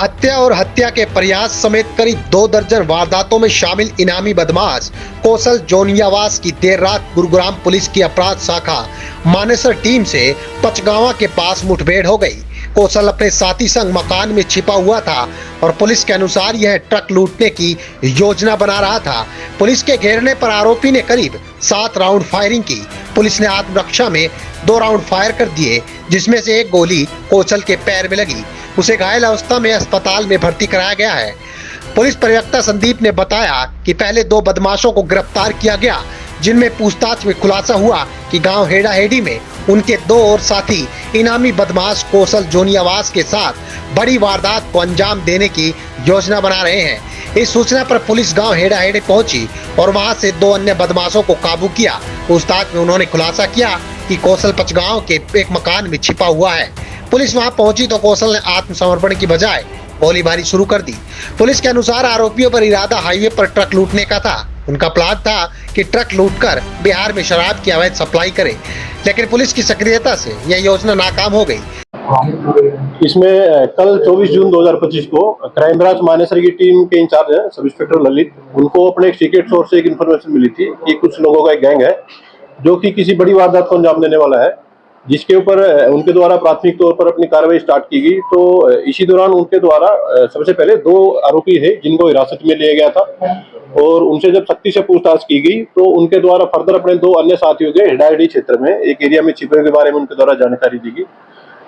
हत्या और हत्या के प्रयास समेत करीब 2 दर्जन वारदातों में शामिल इनामी बदमाश कौशल जोनियावास की देर रात गुरुग्राम पुलिस की अपराध शाखा मानेसर टीम से पचगांवा के पास मुठभेड़ हो गई। कौशल अपने साथी संग मकान में छिपा हुआ था और पुलिस के अनुसार यह ट्रक लूटने की योजना बना रहा था। पुलिस के घेरने पर आरोपी ने करीब 7 राउंड फायरिंग की। पुलिस ने आत्मरक्षा में 2 राउंड फायर कर दिए, जिसमें से एक गोली कौशल के पैर में लगी। उसे घायल अवस्था में अस्पताल में भर्ती कराया गया है। पुलिस प्रवक्ता संदीप ने बताया कि पहले 2 बदमाशों को गिरफ्तार किया गया, जिनमें पूछताछ में खुलासा हुआ कि गांव हेड़ाहेड़ी में उनके 2 और साथी इनामी बदमाश कौशल जोनियावास के साथ बड़ी वारदात को अंजाम देने की योजना बना रहे हैं। इस सूचना पर पुलिस गांव हेड़ाहेड़ी पहुंची और वहां से 2 अन्य बदमाशों को काबू किया। पूछताछ में उन्होंने खुलासा किया कि कौशल पचगांव के एक मकान में छिपा हुआ है। पुलिस वहां पहुंची तो कौशल ने आत्मसमर्पण की बजाय गोलीबारी शुरू कर दी। पुलिस के अनुसार आरोपियों पर इरादा हाईवे पर ट्रक लूटने का था। उनका प्लान था कि ट्रक लूटकर बिहार में शराब की अवैध सप्लाई करे, लेकिन पुलिस की सक्रियता से यह योजना नाकाम हो गई। इसमें कल 24 जून 2025 को क्राइम ब्रांच मानेसर की टीम के इंचार्ज है सब इंस्पेक्टर ललित, उनको अपने एक सीक्रेट सोर्स से एक इन्फॉर्मेशन मिली थी कि कुछ लोगों का एक गैंग है जो कि किसी बड़ी वारदात को अंजाम देने वाला है, जिसके ऊपर उनके द्वारा प्राथमिक तौर पर अपनी कार्रवाई स्टार्ट की गई। तो इसी दौरान उनके द्वारा सबसे पहले 2 आरोपी थे जिनको हिरासत में लिया गया था और उनसे जब सख्ती से पूछताछ की गई तो उनके द्वारा फर्दर अपने 2 अन्य साथियों के हेड़ाहेड़ी क्षेत्र में एक एरिया में छिपे के बारे में उनके द्वारा जानकारी दी गई।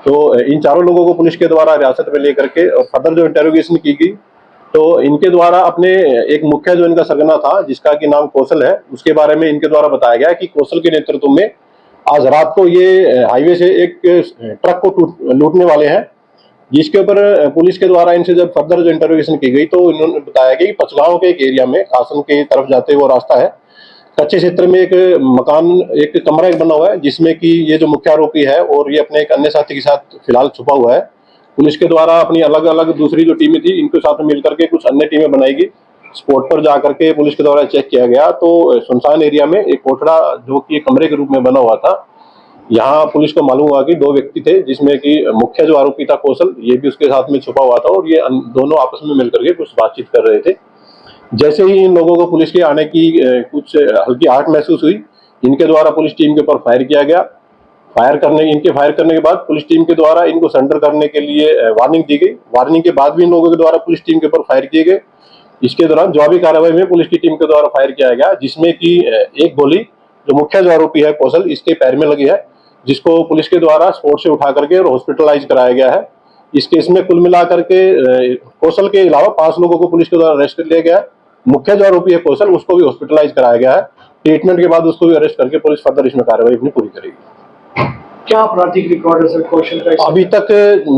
तो इन चारों लोगों को पुलिस के द्वारा हिरासत में लेकर के और फर्दर जो इंटेरोगेशन की गई तो इनके द्वारा अपने एक मुखिया जो इनका सरगना था जिसका कि नाम कौशल है, उसके बारे में इनके द्वारा बताया गया कि कौशल के नेतृत्व में आज रात को ये हाईवे से एक ट्रक को लूटने वाले हैं, जिसके ऊपर पुलिस के द्वारा इनसे जब फर्दर जो इंटरोगेशन की गई तो इन्होंने बताया कि पचगांव के एक एरिया में कासन के तरफ जाते वो रास्ता है, कच्चे क्षेत्र में एक मकान एक कमरा एक बना हुआ है जिसमें कि ये जो मुख्य आरोपी है और ये अपने एक अन्य साथी के साथ फिलहाल छुपा हुआ है। पुलिस के द्वारा अपनी अलग अलग दूसरी जो टीमें थी इनके साथ मिलकर के कुछ अन्य टीमें बनाएगी। स्पॉट पर जाकर के पुलिस के द्वारा चेक किया गया तो सुनसान एरिया में एक कोठड़ा जो कि कमरे के रूप में बना हुआ था, यहाँ पुलिस को मालूम हुआ कि 2 व्यक्ति थे जिसमें कि मुख्य जो आरोपी था कौशल ये भी उसके साथ में छुपा हुआ था और ये दोनों आपस में मिलकर के कुछ बातचीत कर रहे थे। जैसे ही इन लोगों को पुलिस के आने की कुछ हल्की आहट महसूस हुई, इनके द्वारा पुलिस टीम के ऊपर फायर किया गया। फायर करने के बाद पुलिस टीम के द्वारा इनको सरेंडर करने के लिए वार्निंग दी गई। वार्निंग के बाद भी इन लोगों के द्वारा पुलिस टीम के ऊपर फायर किए गए। इसके दौरान जवाबी कार्रवाई में पुलिस की टीम के द्वारा फायर किया गया, जिसमें कि एक गोली जो मुख्य जो आरोपी है कौशल इसके पैर में लगी है, जिसको पुलिस के द्वारा स्पॉट से उठा करके और हॉस्पिटलाइज कराया गया है। इस केस में कुल मिलाकर के कौशल के अलावा 5 लोगों को पुलिस के द्वारा अरेस्ट कर लिया गया है। मुख्य जो आरोपी है कौशल उसको भी हॉस्पिटलाइज कराया गया है। ट्रीटमेंट के बाद उसको भी अरेस्ट करके पुलिस फर्दर इसमें कार्रवाई अपनी पूरी करेगी। क्या आपराधिक रिकॉर्ड है सर कौशल का? अभी तक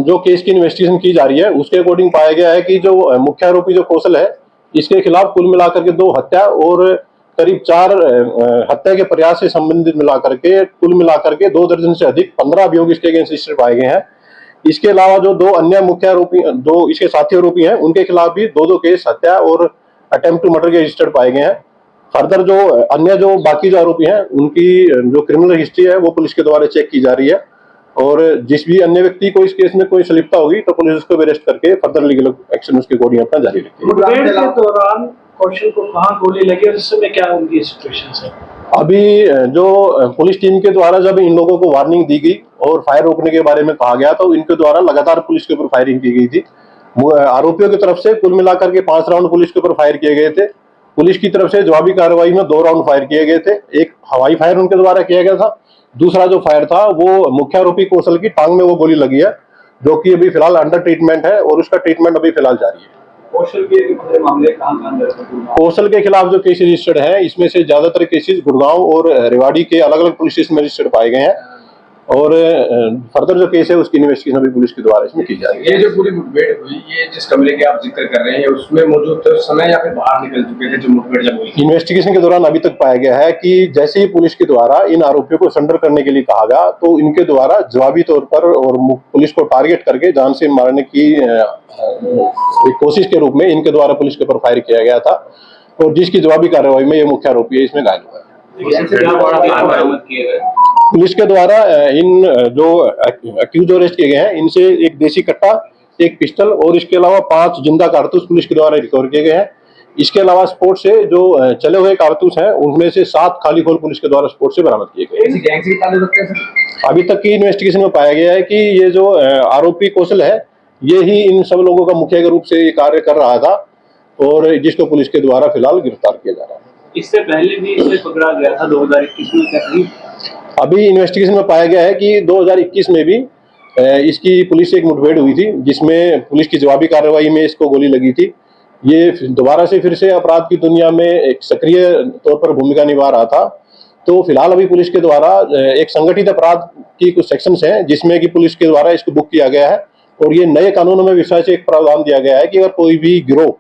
जो केस की इन्वेस्टिगेशन की जा रही है उसके अकॉर्डिंग पाया गया है कि जो मुख्य आरोपी जो कौशल है इसके खिलाफ कुल मिलाकर के 2 हत्या और करीब 4 हत्या के प्रयास से संबंधित मिलाकर के कुल मिलाकर के 2 दर्जन से अधिक 15 अभियोग इसके अगेंस्ट रजिस्टर पाए गए हैं। इसके अलावा जो 2 अन्य मुख्य आरोपी 2 इसके साथी आरोपी हैं उनके खिलाफ भी 2 केस हत्या और अटेम्प्ट टू मर्डर के रजिस्टर्ड पाए गए हैं। फर्दर जो अन्य जो बाकी जो आरोपी हैं उनकी जो क्रिमिनल हिस्ट्री है वो पुलिस के द्वारा चेक की जा रही है और जिस भी अन्य व्यक्ति को इस केस में कोई संलिप्तता होगी तो पुलिस उसको अरेस्ट करके फर्दर लीगल एक्शन उसके अकॉर्डिंग अपना जारी रखेगी। मुठभेड़ के दौरान कौशल को कहाँ गोली लगी और इस समय क्या उनकी सिचुएशन है? अभी जो पुलिस टीम के द्वारा जब इन लोगों को वार्निंग दी गई और फायर रोकने के बारे में कहा गया तो इनके द्वारा लगातार पुलिस के ऊपर फायरिंग की गई थी। आरोपियों की तरफ से कुल मिलाकर के 5 राउंड पुलिस के ऊपर फायर किए गए थे। पुलिस की तरफ से जवाबी कार्रवाई में 2 राउंड फायर किए गए थे। एक हवाई फायर उनके द्वारा किया गया था, दूसरा जो फायर था वो मुख्य आरोपी कौशल की टांग में वो गोली लगी है जो कि अभी फिलहाल अंडर ट्रीटमेंट है और उसका ट्रीटमेंट अभी फिलहाल जारी है। कौशल के खिलाफ जो केस रजिस्टर्ड है इसमें से ज्यादातर केसेस गुड़गांव और रेवाड़ी के अलग अलग पुलिस स्टेशन में रजिस्टर्ड पाए गए हैं और फर्दर जो केस है उसकी इन्वेस्टिगेशन अभी पुलिस के द्वारा इसमें की जा रही है। ये जो पूरी मुठभेड़ हुई, ये जिस कमरे के आप जिक्र कर रहे हैं उसमें मौजूद थे उस समय या फिर बाहर निकल चुके थे जो मुठभेड़ जब हुई? इन्वेस्टिगेशन के दौरान अभी तक पाया गया है कि जैसे ही पुलिस के द्वारा इन आरोपियों को सरेंडर करने के लिए कहा गया तो इनके द्वारा जवाबी तौर पर और पुलिस को टारगेट करके जान से मारने की एक कोशिश के रूप में इनके द्वारा पुलिस के ऊपर फायर किया गया था और जिसकी जवाबी कार्रवाई में ये मुख्य आरोपी है इसमें घायल हुआ है। पुलिस के द्वारा इन जो अक्यूज अरेस्ट किए गए हैं इनसे एक देसी कट्टा एक पिस्टल और इसके अलावा 5 जिंदा कारतूस पुलिस के द्वारा रिकवर किए गए हैं। इसके अलावा स्पोर्ट से जो चले हुए कारतूस हैं उनमें से 7 खाली खोल पुलिस के द्वारा स्पोर्ट से बरामद किए गए। किसी गैंग से भी ताल्लुक रखते हैं सर? अभी तक की इन्वेस्टिगेशन में पाया गया है कि ये जो आरोपी कौशल है ये ही इन सब लोगों का मुखिया के रूप से ये कार्य कर रहा था और जिसको पुलिस के द्वारा फिलहाल गिरफ्तार किया जा रहा है। इससे पहले भी इसे पकड़ा गया था 2021 में कहीं। अभी इन्वेस्टिगेशन में पाया गया है कि 2021 में भी इसकी पुलिस से एक मुठभेड़ हुई थी जिसमें पुलिस की जवाबी कार्रवाई में इसको गोली लगी थी। ये दोबारा से फिर से अपराध की दुनिया में एक सक्रिय तौर पर भूमिका निभा रहा था। तो फिलहाल अभी पुलिस के द्वारा एक संगठित अपराध की कुछ सेक्शंस हैं जिसमें कि पुलिस के द्वारा इसको बुक किया गया है और ये नए कानूनों में विशेष से एक प्रावधान दिया गया है कि अगर कोई भी गिरोह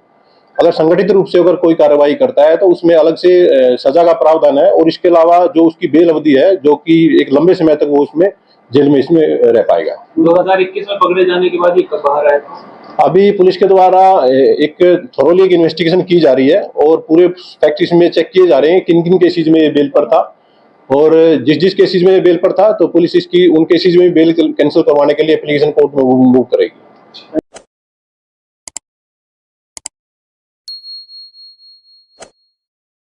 अगर संगठित रूप से अगर कोई कार्रवाई करता है तो उसमें अलग से सजा का प्रावधान है और इसके अलावा जो उसकी बेल अवधि है जो कि एक लंबे समय तक वो उसमें जेल में इसमें रह पाएगा। 2021 में पकड़े जाने के बाद ये कब बाहर आया? अभी पुलिस के द्वारा एक थोरोली एक इन्वेस्टिगेशन की जा रही है और पूरे फैक्ट इसमें चेक किए जा रहे हैं किन किन केसेज में ये बेल पर था और जिस जिस केसेज में बेल पर था तो पुलिस इसकी उन केसेज में बेल कैंसिल करवाने के लिए एप्लीकेशन कोर्ट में मूव करेगी।